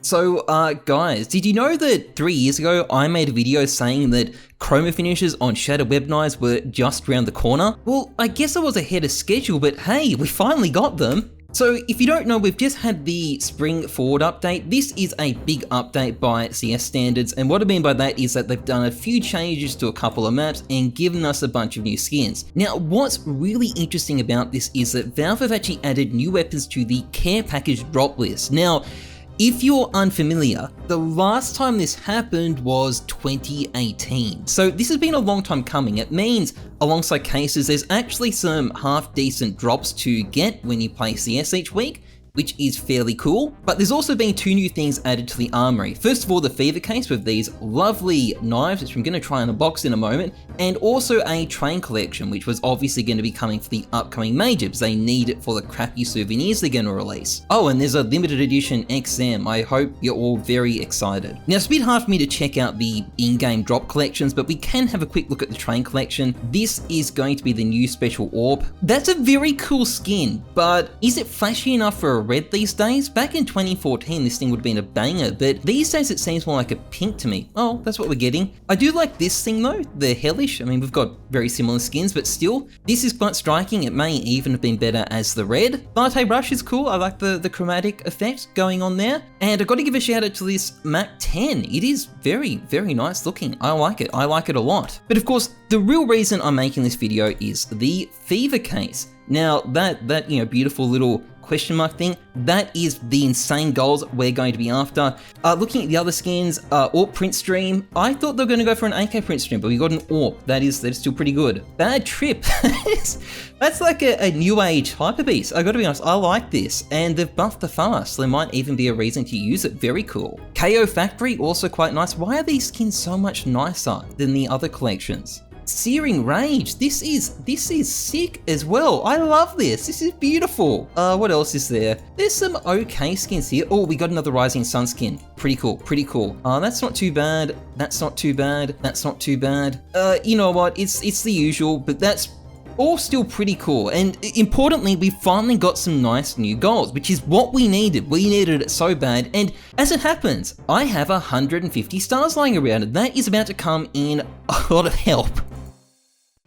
So, guys, did you know that 3 years ago I made a video saying that chroma finishes on Shadow Web Knives were just around the corner? Well, I guess I was ahead of schedule, but hey, we finally got them. So if you don't know, we've just had the Spring Forward update. This is a big update by CS standards, and what I mean by that is that they've done a few changes to a couple of maps and given us a bunch of new skins. Now, what's really interesting about this is that Valve have actually added new weapons to the care package drop list. Now, if you're unfamiliar, the last time this happened was 2018. So this has been a long time coming. It means alongside cases, there's actually some half decent drops to get when you play CS each week, which is fairly cool. But there's also been 2 new things added to the armory. First of all, the Fever case with these lovely knives, which I'm going to try and unbox in a moment, and also a train collection, which was obviously going to be coming for the upcoming majors. They need it for the crappy souvenirs they're going to release. Oh, and there's a limited edition XM. I hope you're all very excited. Now, it's a bit hard for me to check out the in-game drop collections, but we can have a quick look at the train collection. This is going to be the new special orb. That's a very cool skin, but is it flashy enough for a red these days? Back in 2014, this thing would have been a banger, but these days it seems more like a pink to me. Oh, that's what we're getting. I do like this thing though, the Hellish. I mean, we've got very similar skins, but still, this is quite striking. It may even have been better as the red. Latte Rush is cool. I like the chromatic effect going on there. And I've got to give a shout out to this Mac 10. It is very, very nice looking. I like it. I like it a lot. But of course, the real reason I'm making this video is the Fever case. Now, that beautiful little question mark thing, that is the insane goals we're going to be after. Looking at the other skins, AWP print stream, I thought they were going to go for an AK print stream, but we got an AWP. That is still pretty good. Bad trip. That's like a new age hyper beast. I gotta be honest, I like this. And they've buffed the fast, so there might even be a reason to use it. Very cool. KO Factory, also quite nice. Why are these skins so much nicer than the other collections? Searing Rage, this is sick as well. I love this. This is beautiful. What else is there? There's some okay skins here. Oh, we got another Rising Sun skin. Pretty cool, pretty cool. That's not too bad. That's not too bad. That's not too bad. You know what? It's the usual, but that's all still pretty cool. And importantly, we finally got some nice new goals, which is what we needed. We needed it so bad. And as it happens, I have 150 stars lying around, and that is about to come in a lot of help.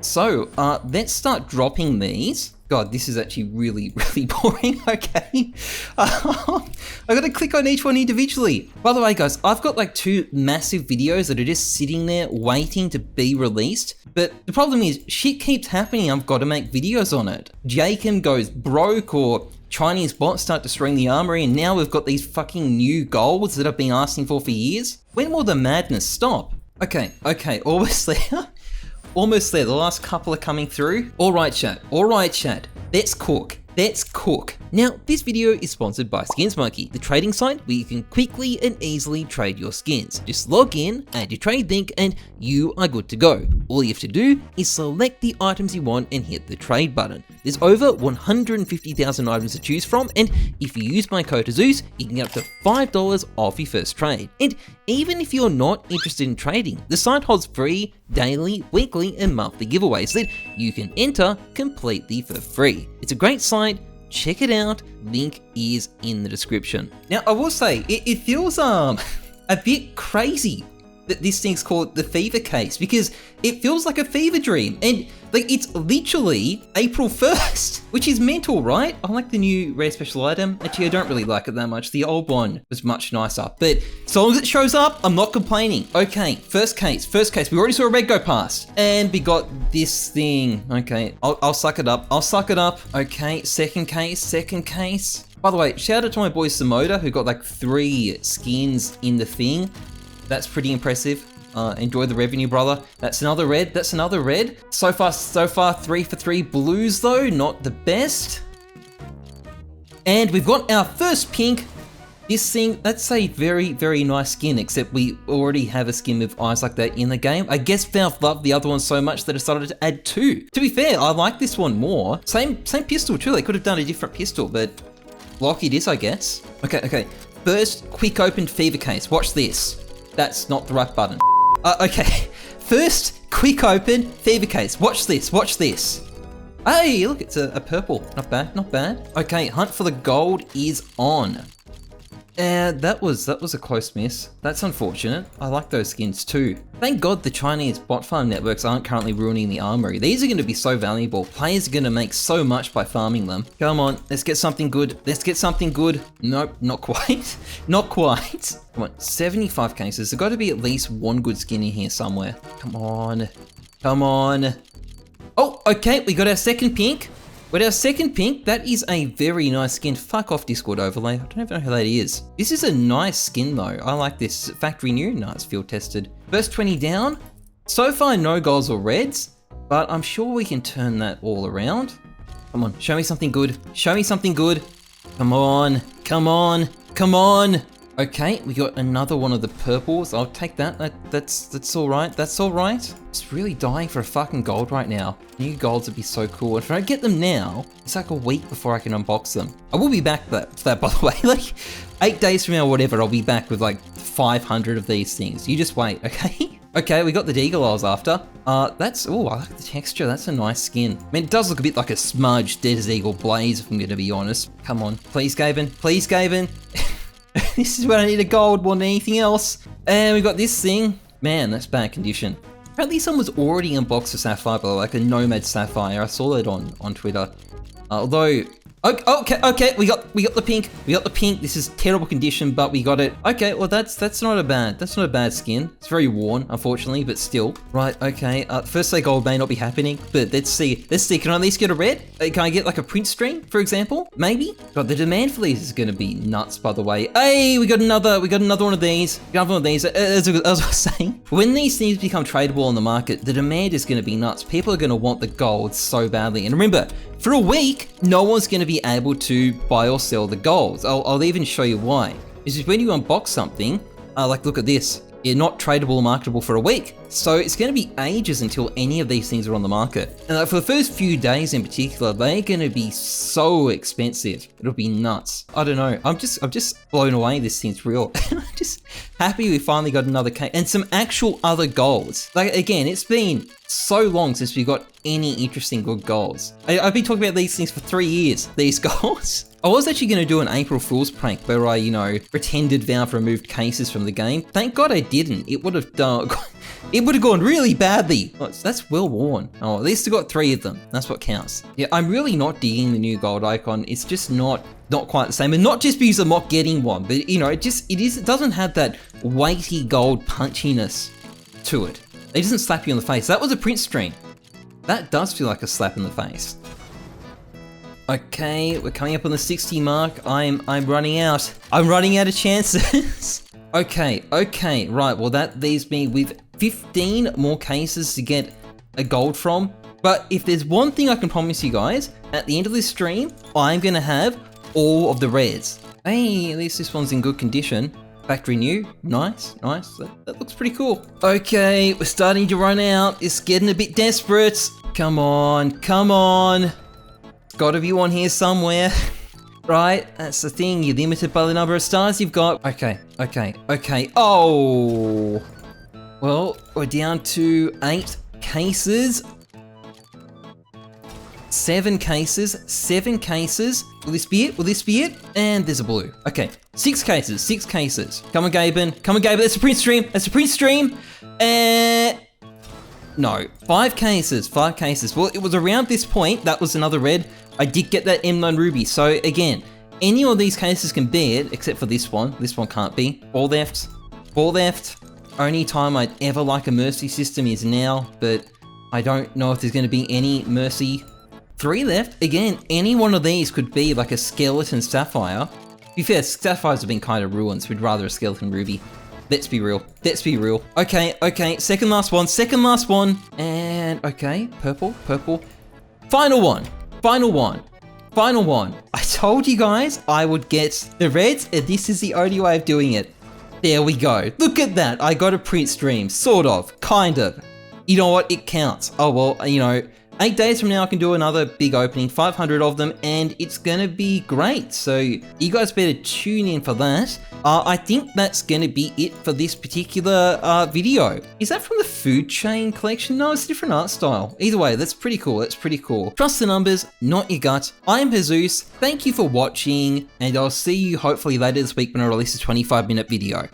So, let's start dropping these. God, this is actually really, really boring, okay? I gotta click on each one individually. By the way, guys, I've got like 2 massive videos that are just sitting there waiting to be released. But the problem is, shit keeps happening. I've got to make videos on it. Jacob goes broke, or Chinese bots start destroying the armory, and now we've got these fucking new goals that I've been asking for years. When will the madness stop? Okay, almost there. Almost there, the last couple are coming through. All right, chat, let's cook. Now, this video is sponsored by Skins Monkey, the trading site where you can quickly and easily trade your skins. Just log in, add your trade link, and you are good to go. All you have to do is select the items you want and hit the trade button. There's over 150,000 items to choose from, and if you use my code Heyzeus, you can get up to $5 off your first trade. And even if you're not interested in trading, the site holds free, daily, weekly, and monthly giveaways that you can enter completely for free. It's a great site. Check it out, link is in the description. Now, I will say, it feels a bit crazy that this thing's called the Fever case, because it feels like a fever dream, and like it's literally April 1st, which is mental, right? I like the new rare special item. Actually, I don't really like it that much. The old one was much nicer, but as long as it shows up, I'm not complaining. Okay, first case. We already saw a red go past, and we got this thing. Okay, I'll suck it up. Okay, second case. By the way, shout out to my boy Samoda, who got like 3 skins in the thing. That's pretty impressive. Enjoy the revenue, brother. That's another red. So far, 3 for 3 blues though, not the best. And we've got our first pink. This thing, that's a very, very nice skin, except we already have a skin with eyes like that in the game. I guess Valve loved the other one so much they decided to add 2. To be fair, I like this one more. Same pistol too. They could have done a different pistol, but lucky it is, I guess. Okay. First, quick open Fever case. Watch this. That's not the right button. Okay, first, quick open Fever case. Watch this. Hey, look, it's a purple. Not bad. Okay, hunt for the gold is on. That was a close miss. That's unfortunate. I like those skins too. Thank God the Chinese bot farm networks aren't currently ruining the armory. These are going to be so valuable. Players are going to make so much by farming them. Come on, let's get something good. Let's get something good. Nope, not quite. Not quite. Come on, 75 cases. There's got to be at least one good skin in here somewhere. Come on. Come on. Oh, okay, we got our second pink. With our second pink, that is a very nice skin. Fuck off Discord overlay. I don't even know who that is. This is a nice skin though. I like this. Factory new? No, it's field tested. First 20 down. So far, no golds or reds, but I'm sure we can turn that all around. Come on, show me something good. Show me something good. Come on, come on, come on. Okay, we got another one of the purples. I'll take that. That's all right. That's all right. It's really dying for a fucking gold right now. New golds would be so cool. If I don't get them now, it's like a week before I can unbox them. I will be back for that by the way. Like 8 days from now or whatever, I'll be back with like 500 of these things. You just wait, okay? Okay, we got the deagle I was after. That's, oh, I like the texture. That's a nice skin. I mean, it does look a bit like a smudged Desert Eagle Blaze, if I'm going to be honest. Come on. Please, Gaben. Please, Gaben. This is when I need a gold more than anything else. And we got this thing. Man, that's bad condition. Apparently someone's already unboxed a Sapphire, but like a Nomad Sapphire. I saw that on Twitter. Although, okay, we got the pink. We got the pink. This is terrible condition, but we got it. Okay, well that's not a bad skin. It's very worn, unfortunately, but still. Right, okay. First day gold may not be happening, but let's see. Can I at least get a red? Can I get like a print stream, for example? Maybe. God, the demand for these is going to be nuts, by the way. Hey, we got another one of these. As I was saying, when these things become tradable on the market, the demand is going to be nuts. People are going to want the gold so badly. And remember, for a week, no one's going to be able to buy or sell the golds. I'll even show you why. This is when you unbox something, like look at this. You're not tradable or marketable for a week. So it's going to be ages until any of these things are on the market. And for the first few days in particular, they're going to be so expensive. It'll be nuts. I don't know. I'm just blown away this thing's real. I'm just happy we finally got another case and some actual other golds. Like again, it's been so long since we got any interesting good golds. I've been talking about these things for 3 years, these golds. I was actually going to do an April Fool's prank where I, pretended Valve removed cases from the game. Thank God I didn't. It would have gone really badly. Oh, that's well worn. Oh, at least I got 3 of them. That's what counts. Yeah, I'm really not digging the new gold icon. It's just not quite the same. And not just because I'm not getting one, but it doesn't have that weighty gold punchiness to it. It doesn't slap you in the face. That was a print stream. That does feel like a slap in the face. Okay, we're coming up on the 60 mark. I'm running out. I'm running out of chances. Okay, right. Well, that leaves me with 15 more cases to get a gold from. But if there's one thing I can promise you guys, at the end of this stream, I'm gonna have all of the reds. Hey, at least this one's in good condition. Factory new, nice. That looks pretty cool. Okay, we're starting to run out. It's getting a bit desperate. Come on. Gotta be one here somewhere. Right, that's the thing. You're limited by the number of stars you've got. Okay. Oh, well, we're down to 8 cases. 7 cases. Will this be it? And there's a blue. Okay, 6 cases. Come on, Gaben. That's a print stream. No, 5 cases. Well, it was around this point. That was another red. I did get that M9 ruby. So again, any of these cases can be it, except for this one. This one can't be. 4 left. Only time I'd ever like a mercy system is now, but I don't know if there's going to be any mercy. 3 left. Again, any one of these could be like a skeleton sapphire. To be fair, sapphires have been kind of ruined, so we'd rather a skeleton ruby. Let's be real. Okay, second last one. And okay, purple. Final one. I told you guys I would get the reds, and this is the only way of doing it. There we go. Look at that. I got a print stream. Sort of. Kind of. You know what? It counts. Oh, well, 8 days from now I can do another big opening, 500 of them, and it's gonna be great. So you guys better tune in for that. I think that's gonna be it for this particular video. Is that from the food chain collection? No, it's a different art style. Either way, that's pretty cool. That's pretty cool. Trust the numbers, not your gut. I'm Heyzeus. Thank you for watching, and I'll see you hopefully later this week when I release a 25-minute video.